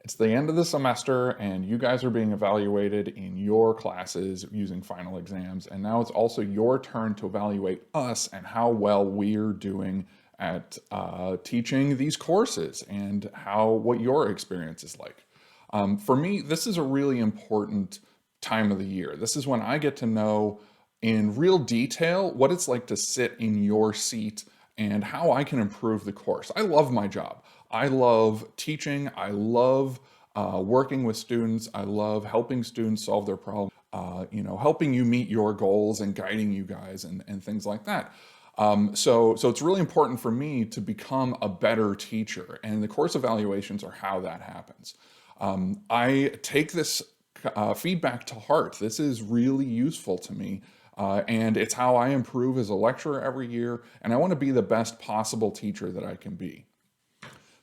It's the end of the semester and you guys are being evaluated in your classes using final exams. And now it's also your turn to evaluate us and how well we're doing at teaching these courses and what your experience is like. For me, this is a really important time of the year. This is when I get to know in real detail what it's like to sit in your seat and how I can improve the course. I love my job. I love teaching. I love working with students. I love helping students solve their problems, helping you meet your goals and guiding you guys and things like that. So it's really important for me to become a better teacher, and the course evaluations are how that happens. I take this feedback to heart. This is really useful to me. And it's how I improve as a lecturer every year, and I want to be the best possible teacher that I can be.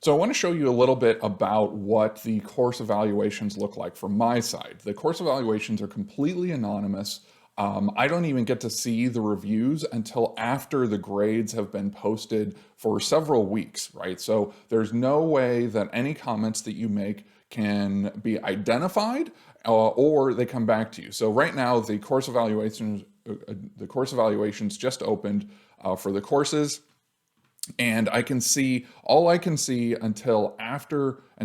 So I want to show you a little bit about what the course evaluations look like from my side. The course evaluations are completely anonymous. I don't even get to see the reviews until after the grades have been posted for several weeks, right? So there's no way that any comments that you make can be identified or they come back to you. So right now the course evaluations just opened for the courses. And all I can see until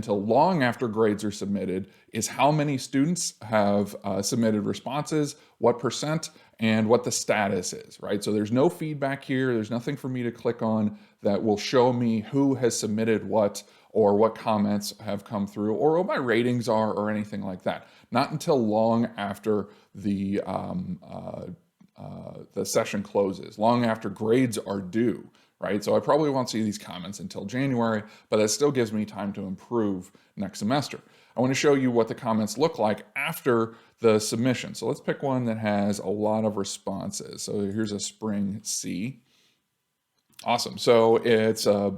long after grades are submitted is how many students have submitted responses, what percent, and what the status is, right? So there's no feedback here. There's nothing for me to click on that will show me who has submitted what or what comments have come through or what my ratings are or anything like that. Not until long after the session closes, long after grades are due. Right? So I probably won't see these comments until January, but that still gives me time to improve next semester. I want to show you what the comments look like after the submission. So let's pick one that has a lot of responses. So here's a spring C. Awesome. So it's a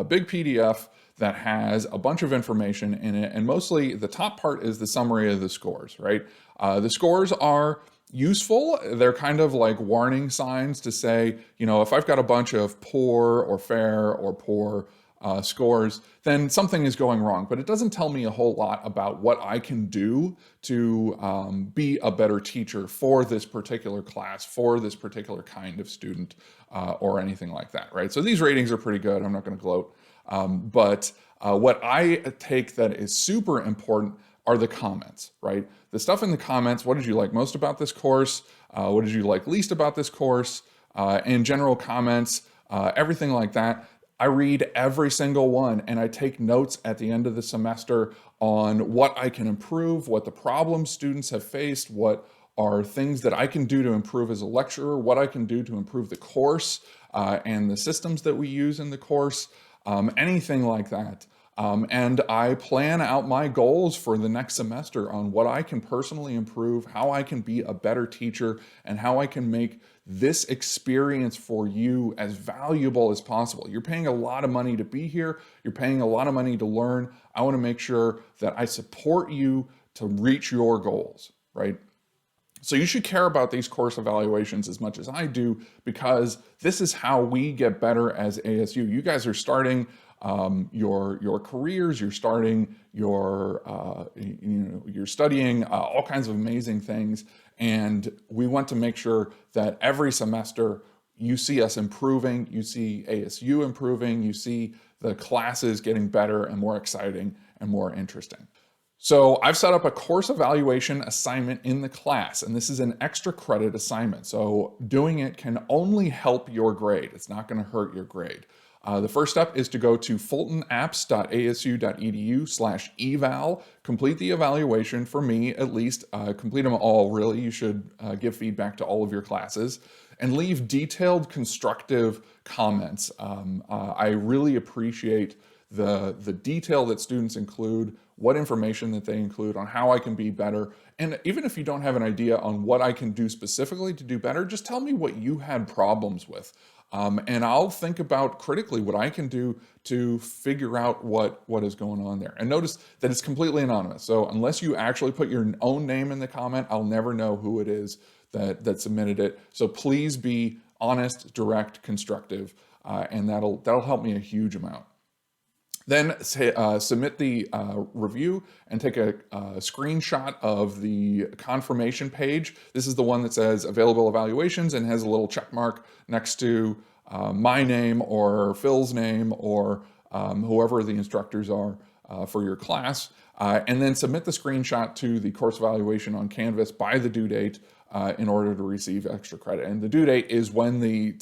big PDF that has a bunch of information in it, and mostly the top part is the summary of the scores, right? The scores are useful. They're kind of like warning signs to say, if I've got a bunch of poor or fair or poor scores, then something is going wrong. But it doesn't tell me a whole lot about what I can do to be a better teacher for this particular class, for this particular kind of student, or anything like that, right? So these ratings are pretty good. I'm not going to gloat. But what I take that is super important are the comments, right? The stuff in the comments, what did you like most about this course? What did you like least about this course? And general comments, everything like that. I read every single one and I take notes at the end of the semester on what I can improve, what the problems students have faced, what are things that I can do to improve as a lecturer, what I can do to improve the course and the systems that we use in the course, anything like that. And I plan out my goals for the next semester on what I can personally improve, how I can be a better teacher, and how I can make this experience for you as valuable as possible. You're paying a lot of money to be here. You're paying a lot of money to learn. I want to make sure that I support you to reach your goals, right? So you should care about these course evaluations as much as I do, because this is how we get better as ASU. You guys are starting your careers, you're starting you're studying all kinds of amazing things, and we want to make sure that every semester you see us improving, you see ASU improving, you see the classes getting better and more exciting and more interesting. So I've set up a course evaluation assignment in the class, and this is an extra credit assignment. So doing it can only help your grade. It's not going to hurt your grade. The first step is to go to fultonapps.asu.edu/eval, complete the evaluation for me, at least, complete them all, really. You should give feedback to all of your classes and leave detailed constructive comments. I really appreciate the detail that students include, what information that they include on how I can be better. And even if you don't have an idea on what I can do specifically to do better, just tell me what you had problems with. And I'll think about critically what I can do to figure out what is going on there. And notice that it's completely anonymous. So unless you actually put your own name in the comment, I'll never know who it is that submitted it. So please be honest, direct, constructive, and that'll help me a huge amount. Then submit the review and take a screenshot of the confirmation page. This is the one that says available evaluations and has a little check mark next to my name or Phil's name or whoever the instructors are for your class. And then submit the screenshot to the course evaluation on Canvas by the due date in order to receive extra credit. And the due date is when the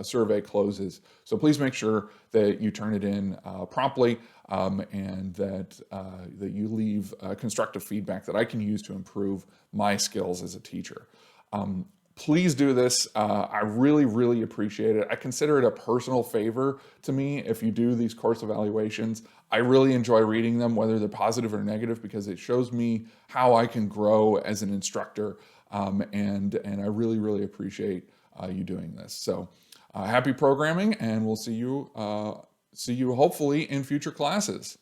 survey closes. So please make sure that you turn it in promptly and that you leave constructive feedback that I can use to improve my skills as a teacher. Please do this. I really, really appreciate it. I consider it a personal favor to me if you do these course evaluations. I really enjoy reading them, whether they're positive or negative, because it shows me how I can grow as an instructor. And I really, really appreciate you doing this. So happy programming, and we'll see you hopefully in future classes.